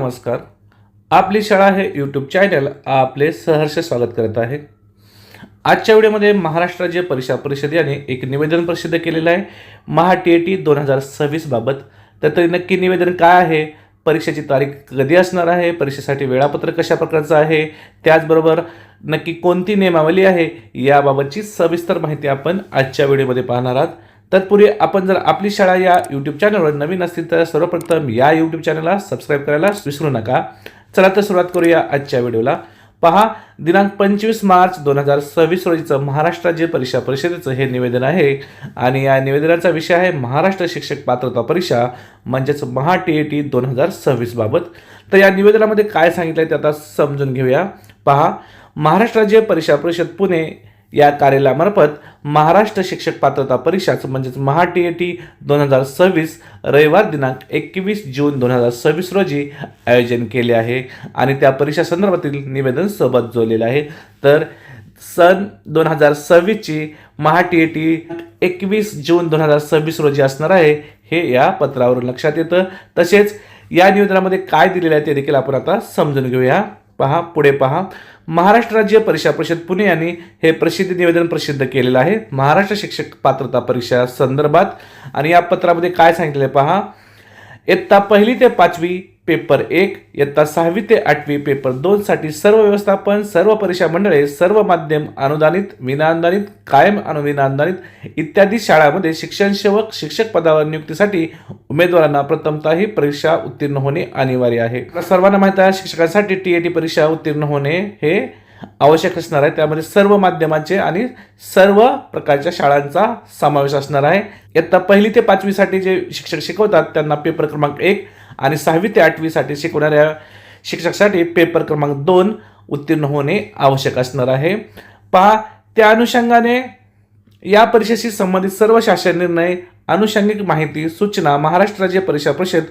नमस्कार. आपली शाळा हे यूट्यूब चॅनल आपले सहर्ष स्वागत करत आहे. आजच्या व्हिडिओमध्ये महाराष्ट्र राज्य परीक्षा परिषद याने एक निवेदन प्रसिद्ध केलेलं आहे महा-टी-ए-टी 2026 बाबत. तर ते नक्की निवेदन काय आहे, परीक्षेची तारीख कधी असणार आहे, परीक्षेसाठी वेळापत्रक कशा प्रकारचं आहे, त्याचबरोबर नक्की कोणती नियमावली आहे याबाबतची सविस्तर माहिती आपण आजच्या व्हिडिओमध्ये पाहणार आहात. तत्पूर्वी आपण जर आपली शाळा या यूट्यूब चॅनलवर नवीन असतील तर सर्वप्रथम या यूट्यूब चॅनलला सबस्क्राईब करायला विसरू नका. चला तर सुरुवात करूया आजच्या व्हिडिओला. पहा, दिनांक 25 मार्च 2026 रोजीचं महाराष्ट्र राज्य परीक्षा परिषदेचं हे निवेदन आहे आणि या निवेदनाचा विषय आहे महाराष्ट्र शिक्षक पात्रता परीक्षा म्हणजेच महा-टी-ए-टी 2026 बाबत. तर या निवेदनामध्ये काय सांगितलं आहे ते आता समजून घेऊया. पहा, महाराष्ट्र राज्य परीक्षा परिषद पुणे या कार्यालयामार्फत महाराष्ट्र शिक्षक पात्रता परीक्षा म्हणजेच महा-टी-ए-टी 2026 रविवार दिनांक 21 जून 2026 रोजी आयोजन केले आहे आणि त्या परीक्षा संदर्भातील निवेदन सोबत जोडलेलं आहे. तर सन 2026ची महा-टी-ए-टी 21 जून 2026 रोजी असणार आहे हे या पत्रावरून लक्षात येतं. तसेच या निवेदनामध्ये काय दिलेलं आहे ते देखील आपण आता समजून घेऊया. पुढे पहा, महाराष्ट्र राज्य परीक्षा परिषद पुणे यांनी हे प्रसिद्ध निवेदन प्रसिद्ध केलेलं आहे महाराष्ट्र शिक्षक पात्रता परीक्षा संदर्भात. आणि या पत्रामध्ये काय सांगितलं आहे पहा, इयत्ता 1ली ते 5वी पेपर 1, इयत्ता 6वी ते 8वी पेपर 2 साठी सर्व व्यवस्थापन, सर्व परीक्षा मंडळे, सर्व माध्यम अनुदानित, विनाअनुदानित, कायम विनाअनुदानित इत्यादी शाळांमध्ये शिक्षण सेवक शिक्षक पदावर नियुक्तीसाठी उमेदवारांना प्रथमतः ही परीक्षा उत्तीर्ण होणे अनिवार्य आहे. सर्वांना माहित आहे शिक्षकांसाठी टी-ए-टी परीक्षा उत्तीर्ण होणे हे आवश्यक असणार आहे. त्यामध्ये सर्व माध्यमांचे आणि सर्व प्रकारच्या शाळांचा समावेश असणार आहे. इयत्ता 1ली ते 5वी साठी जे शिक्षक शिकवतात त्यांना पेपर क्रमांक 1 आणि 6वी ते 8वी साठी शिकवणाऱ्या शिक्षकासाठी पेपर क्रमांक 2 उत्तीर्ण होणे आवश्यक असणार आहे. पहा, त्या अनुषंगाने या परीक्षेशी संबंधित सर्व शासन निर्णय, अनुषंगिक माहिती, सूचना महाराष्ट्र राज्य परीक्षा परिषद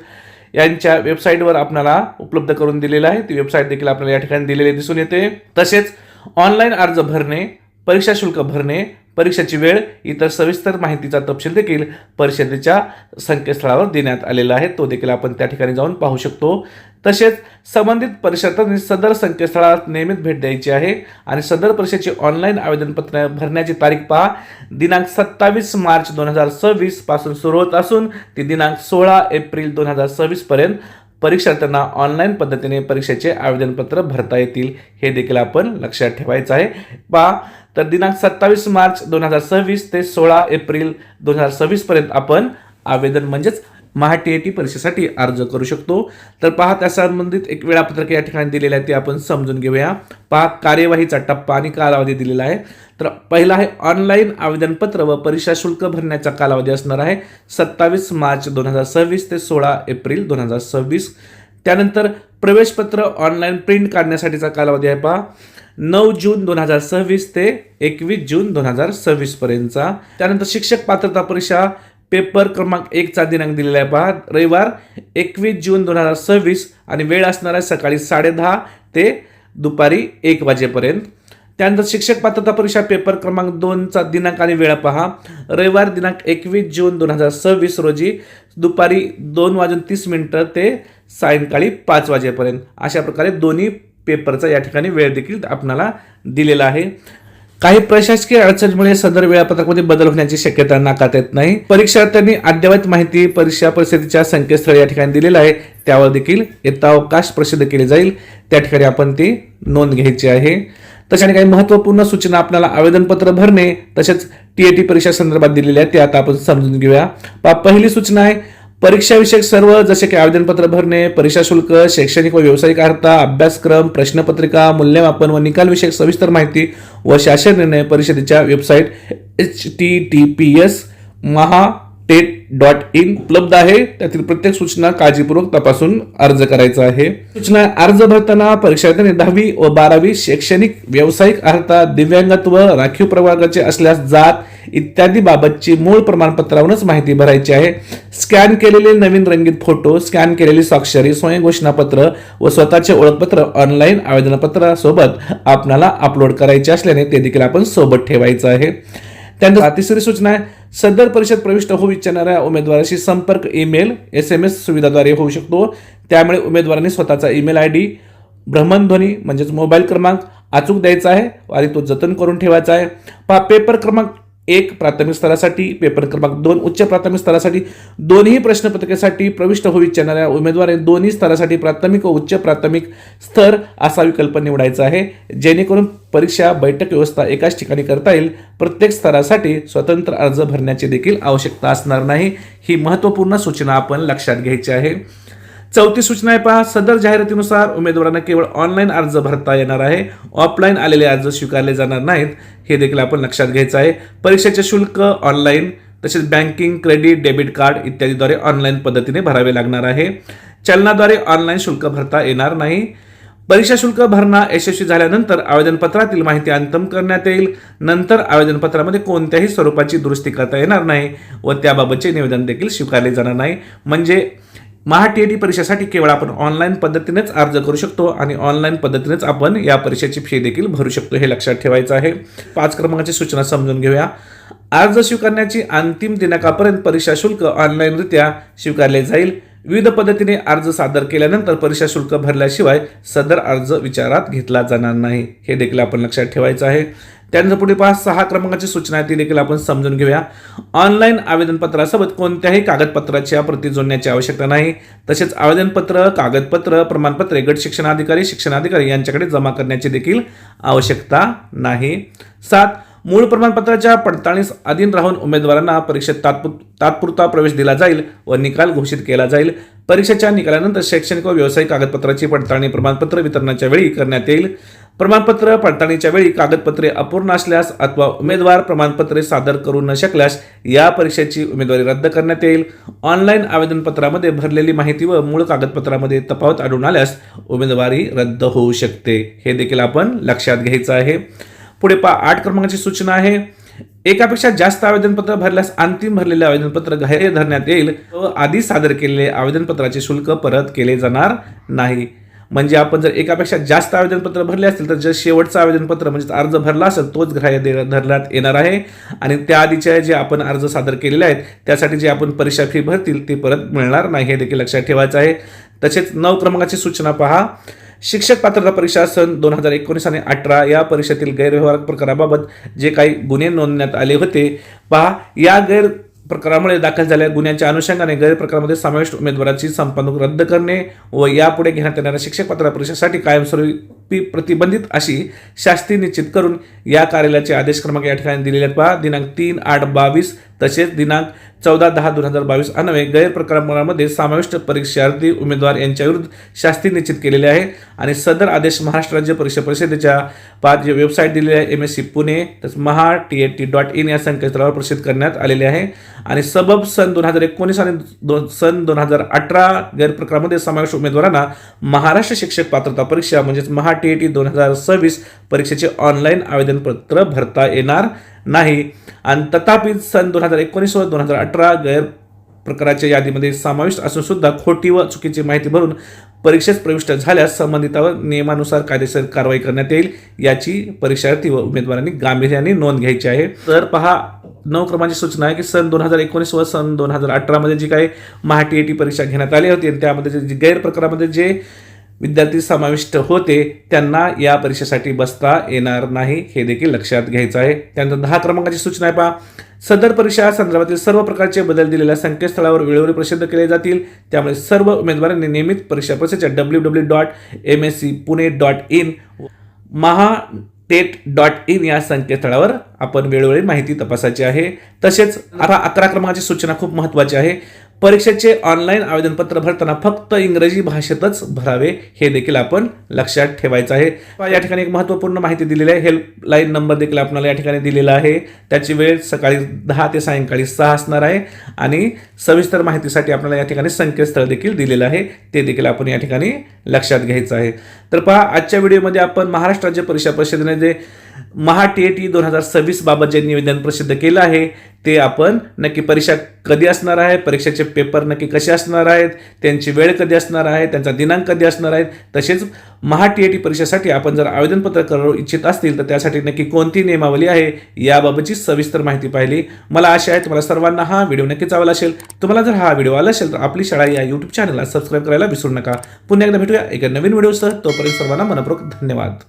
यांच्या वेबसाईटवर आपल्याला उपलब्ध करून दिलेलं आहे. ती वेबसाईट देखील आपल्याला या ठिकाणी दिलेली दिसून येते. तसेच ऑनलाईन अर्ज भरणे, परीक्षा शुल्क भरणे, परीक्षेची वेळ, इतर सविस्तर माहितीचा तपशील देखील परिषदेच्या संकेतस्थळावर देण्यात आलेला आहे. तो देखील आपण त्या ठिकाणी जाऊन पाहू शकतो. तसेच संबंधित परिषदांनी सदर संकेतस्थळात नियमित भेट द्यायची आहे आणि सदर परीक्षेची ऑनलाईन आवेदनपत्र भरण्याची तारीख पहा, दिनांक 27 मार्च 2026 पासून सुरू होत असून ती दिनांक 16 एप्रिल 2026 पर्यंत परीक्षार्थ्यांना ऑनलाईन पद्धतीने परीक्षेचे आवेदनपत्र भरता येतील हे देखील आपण लक्षात ठेवायचं आहे. पहा, तर दिनांक 27 मार्च 2026 ते 16 एप्रिल 2026 पर्यंत आपण आवेदन म्हणजेच महा-टी-ए-टी परीक्षेसाठी अर्ज करू शकतो. तर पहा, त्या संबंधित एक वेळापत्रक या ठिकाणी दिलेलं आहे ते आपण समजून घेऊया. पहा, कार्यवाहीचा टप्पा आणि कालावधी दिलेला आहे. तर पहिला आहे ऑनलाईन आवेदनपत्र व परीक्षा शुल्क भरण्याचा कालावधी असणार आहे 27 मार्च 2026 ते 16 एप्रिल 2026. त्यानंतर प्रवेशपत्र ऑनलाईन प्रिंट काढण्यासाठीचा कालावधी आहे पहा 9 जून 2026 ते 21 जून 2026 पर्यंतचा. त्यानंतर शिक्षक पात्रता परीक्षा पेपर क्रमांक 1 चा दिनांक दिलेला आहे पहा रविवार 21 जून 2026 आणि वेळ असणार आहे सकाळी 10:30 ते दुपारी 1 वाजेपर्यंत. त्यानंतर शिक्षक पात्रता परीक्षा पेपर क्रमांक 2 चा दिनांक आणि वेळ पहा रविवार दिनांक 21 जून 2026 रोजी दुपारी 2:30 ते सायंकाळी 5 वाजेपर्यंत. अशा प्रकारे दोन्ही पेपरचा या ठिकाणी वेळ देखील आपल्याला दिलेला आहे. काही प्रशासकीय अडचणीमुळे सदर वेळापत्रकामध्ये बदल होण्याची शक्यता नाकारता येत नाही. परीक्षार्थ्यांनी अद्ययावत माहिती परीक्षा परिषदेच्या संकेतस्थळी या ठिकाणी दिलेलं आहे त्यावर देखील यथावकाश प्रसिद्ध केले जाईल. त्या ठिकाणी आपण ती नोंद घ्यायची आहे. तशाने काही महत्त्वपूर्ण सूचना आपल्याला आवेदनपत्र भरणे तसेच टी-ए-टी परीक्षा संदर्भात दिलेल्या आहेत ते आता आपण समजून घेऊया. पहिली सूचना आहे परीक्षाविषयक सर्व जसे की आवेदनपत्र भरणे, परीक्षा शुल्क, शैक्षणिक व व्यावसायिक अर्हता, अभ्यासक्रम, प्रश्नपत्रिका, मूल्यमापन व निकाल विषयक सविस्तर माहिती व शासन निर्णय परिषदेच्या वेबसाईट https://mahatet.in उपलब्ध आहे. त्यातील प्रत्येक सूचना काळजीपूर्वक तपासून अर्ज करायचा आहे. सूचना अर्ज भरताना परीक्षार्थ्यांनी 10वी व 12वी शैक्षणिक, व्यावसायिक अर्हता, दिव्यांगत्व, राखीव प्रवर्गाचे असल्यास जात इत्यादी बाबतची मूळ प्रमाणपत्रावरूनच माहिती भरायची आहे. स्कॅन केलेले नवीन रंगीत फोटो, स्कॅन केलेली स्वाक्षरी, स्वयं घोषणापत्र व स्वतःचे ओळखपत्र ऑनलाईन आवेदनपत्रासोबत आपल्याला अपलोड करायचे असल्याने ते देखील आपण सोबत ठेवायचं आहे. त्यानंतर तिसरी सूचना आहे सदर परिषद प्रविष्ट होऊ इच्छिणाऱ्या उमेदवाराशी संपर्क ईमेल SMS सुविधाद्वारे होऊ शकतो। त्यामुळे उमेदवारांनी स्वतःचा ईमेल ID, भ्रमणध्वनी म्हणजेच मोबाईल क्रमांक अचूक द्यायचा आहे आणि तो जतन करून ठेवायचा आहे। पेपर क्रमांक 1 प्राथमिक स्तरासाठी, पेपर क्रमांक 2 उच्च प्राथमिक स्तरासाठी, दोन्ही प्रश्नपत्रिकेसाठी प्रविष्ट होऊ इच्छिणाऱ्या उमेदवारांनी दोन्ही स्तरासाठी प्राथमिक व उच्च प्राथमिक स्तर असा विकल्प निवडायचा आहे, जेणेकरून परीक्षा बैठक व्यवस्था एकाच ठिकाणी करता येईल। प्रत्येक स्तरासाठी स्वतंत्र अर्ज भरण्याची देखील आवश्यकता असणार नाही। ही महत्त्वपूर्ण सूचना आपण लक्षात घ्यायची आहे। चौथी सूचना आहे पहा, सदर जाहिरातीनुसार उमेदवारांना केवळ ऑनलाईन अर्ज भरता येणार आहे, ऑफलाईन आलेले अर्ज स्वीकारले जाणार नाहीत। हे देखील आपण लक्षात घ्यायचं आहे। परीक्षेचे शुल्क ऑनलाईन, तसेच बँकिंग, क्रेडिट, डेबिट कार्ड इत्यादीद्वारे ऑनलाईन पद्धतीने भरावे लागणार आहे। चलनाद्वारे ऑनलाईन शुल्क भरता येणार नाही। परीक्षा शुल्क भरणा यशस्वी झाल्यानंतर आवेदनपत्रातील माहिती अंतिम करण्यात येईल। नंतर आवेदनपत्रामध्ये कोणत्याही स्वरूपाची दुरुस्ती करता येणार नाही व त्याबाबतचे निवेदन देखील स्वीकारले जाणार नाही। म्हणजे TET परीक्षेसाठी केवळ आपण ऑनलाईन पद्धतीनेच अर्ज करू शकतो आणि ऑनलाईन पद्धतीनेच आपण या परीक्षेची फी देखील भरू शकतो, हे लक्षात ठेवायचं आहे। 5 क्रमांकाची सूचना समजून घेऊया। अर्ज स्वीकारण्याची अंतिम दिनांकापर्यंत परीक्षा शुल्क ऑनलाईनरित्या स्वीकारले जाईल। विविध पद्धतीने अर्ज सादर केल्यानंतर परीक्षा शुल्क भरल्याशिवाय सदर अर्ज विचारात घेतला जाणार नाही, हे देखील आपण लक्षात ठेवायचं आहे। त्यानंतर पुढे 6 क्रमांकाची सूचना आहे, ती देखील आपण समजून घेऊया। ऑनलाईन आवेदनपत्रासोबत कोणत्याही कागदपत्राच्या प्रती जोडण्याची आवश्यकता नाही। तसेच आवेदनपत्र, कागदपत्र, प्रमाणपत्रे गट शिक्षणाधिकारी यांच्याकडे जमा करण्याची देखील आवश्यकता नाही। 7 मूळ प्रमाणपत्राच्या पडताळणीस अधीन राहून उमेदवारांना परीक्षेत तात्पुरता प्रवेश दिला जाईल व निकाल घोषित केला जाईल। परीक्षेच्या निकालानंतर शैक्षणिक व व्यावसायिक कागदपत्राची पडताळणी प्रमाणपत्र वितरणाच्या वेळी करण्यात येईल। प्रमाणपत्र पडताळणीच्या वेळी कागदपत्रे अपूर्ण असल्यास अथवा उमेदवार प्रमाणपत्रे सादर करू न शकल्यास या परीक्षेची उमेदवारी रद्द करण्यात येईल। ऑनलाईन आवेदनपत्रामध्ये भरलेली माहिती व मूळ कागदपत्रामध्ये तफावत आढळून आल्यास उमेदवारी रद्द होऊ शकते, हे देखील आपण लक्षात घ्यायचं आहे। पुढे 8 क्रमांकाची सूचना आहे, एकापेक्षा जास्त आवेदनपत्र भरल्यास अंतिम भरलेले आवेदनपत्र ग्राह्य धरण्यात येईल व आधी सादर केलेले आवेदनपत्राचे शुल्क परत केले जाणार नाही। म्हणजे आपण जर एकापेक्षा जास्त आवेदनपत्र भरले असतील तर जे शेवटचं आवेदनपत्र म्हणजे अर्ज भरला असेल तोच ग्राह्य धरण्यात येणार आहे आणि त्याआधीचे जे आपण अर्ज सादर केलेले आहेत त्यासाठी जे आपण परीक्षा फी भरतील ते परत मिळणार नाही, हे देखील लक्षात ठेवायचं आहे। तसेच 9 क्रमांकाची सूचना पहा, शिक्षक पात्रता परीक्षा सन 2019 आणि 18 या परीक्षेतील गैरव्यवहार प्रकाराबाबत जे काही गुन्हे नोंदण्यात आले होते पहा, या प्रकारामुळे दाखल झालेल्या गुन्ह्यांच्या अनुषंगाने गैरप्रकारामध्ये समाविष्ट उमेदवाराची संपादक रद्द करणे व यापुढे घेण्यात येणाऱ्या शिक्षक पात्रता परीक्षेसाठी कायमस्वरूपी प्रतिबंधित अशी शास्ती निश्चित करून या कार्यालयाचे आदेश क्रमांक या ठिकाणी दिलेले आहेत पहा, दिनांक 3/8/22 तसेच दिनांक 14/10/2022 अन्वये गैरप्रकारामध्ये समाविष्ट परीक्षार्थी उमेदवार यांच्या विरुद्ध शास्ती निश्चित केलेले आहे आणि सदर आदेश महाराष्ट्र राज्य परीक्षा परिषदेच्या जे वेबसाईट दिलेली आहे MSc पुणे तसेच mahatet.in या संकेतस्थळावर प्रसिद्ध करण्यात आलेले आहे आणि सबब सन 2019 आणि सन 2018 गैरप्रकारामध्ये समाविष्ट उमेदवारांना महाराष्ट्र शिक्षक पात्रता परीक्षा म्हणजेच TET 2026 परीक्षेचे ऑनलाईन आवेदनपत्र भरता येणार नाही आणि तथापि सन 2019 व 2018 गैर प्रकाराच्या यादीमध्ये समाविष्ट असून सुद्धा खोटी व चुकीची माहिती भरून परीक्षेत प्रविष्ट झाल्यास संबंधितावर नियमानुसार कायदेशीर कारवाई करण्यात येईल, याची परीक्षार्थी व उमेदवारांनी गांभीर्याने नोंद घ्यायची आहे। तर पहा 9 क्रमांकाची सूचना आहे की सन 2019 व सन 2018 मध्ये जी काही TET परीक्षा घेण्यात आली होती त्यामध्ये जे गैरप्रकारामध्ये जे विद्यार्थी समाविष्ट होते त्यांना या परीक्षेसाठी बसता येणार नाही, हे देखील लक्षात घ्यायचं आहे। त्यानंतर 10 क्रमांकाची सूचना आहे पहा, सदर परीक्षा संदर्भातील सर्व प्रकारचे बदल दिलेल्या संकेतस्थळावर वेळोवेळी प्रसिद्ध केले जातील। त्यामुळे सर्व उमेदवारांनी नियमित परीक्षा परिषदेच्या www.mscpune.in mahatet.in या संकेतस्थळावर आपण वेळोवेळी माहिती तपासायची आहे। तसेच आता 11 क्रमांकाची सूचना खूप महत्त्वाची आहे, परीक्षेचे ऑनलाईन आवेदनपत्र भरताना फक्त इंग्रजी भाषेतच भरावे, हे देखील आपण लक्षात ठेवायचं आहे। या ठिकाणी एक महत्त्वपूर्ण माहिती दिलेली आहे, हेल्पलाईन नंबर देखील आपल्याला या ठिकाणी दिलेला आहे, त्याची वेळ सकाळी 10 ते सायंकाळी 6 असणार आहे आणि सविस्तर माहितीसाठी आपल्याला या ठिकाणी संकेतस्थळ देखील दिलेलं आहे, ते देखील आपण या ठिकाणी लक्षात घ्यायचं आहे। तर पहा आजच्या व्हिडिओमध्ये आपण महाराष्ट्र राज्य परीक्षा परिषदेने जे महा TAT 2026 बाबत जे निवेदन प्रसिद्ध केलं आहे ते आपण नक्की परीक्षा कधी असणार आहे, परीक्षेचे पेपर नक्की कसे असणार आहेत, त्यांची वेळ कधी असणार आहे, त्यांचा दिनांक कधी असणार आहे, तसेच महा TAT परीक्षेसाठी आपण जर आवेदनपत्र करू इच्छित असतील तर त्यासाठी नक्की कोणती नियमावली आहे याबाबतची सविस्तर माहिती पाहिली. मला आशा आहे तुम्हाला सर्वांना हा व्हिडिओ नक्कीच आवडला असेल. तुम्हाला जर हा व्हिडिओ आला असेल तर आपली शाळा या YouTube चॅनलला सबस्क्राईब करायला विसरू नका. पुन्हा एकदा भेटूया एका नवीन व्हिडिओसह. तोपर्यंत सर्वांना मनपूर्वक धन्यवाद.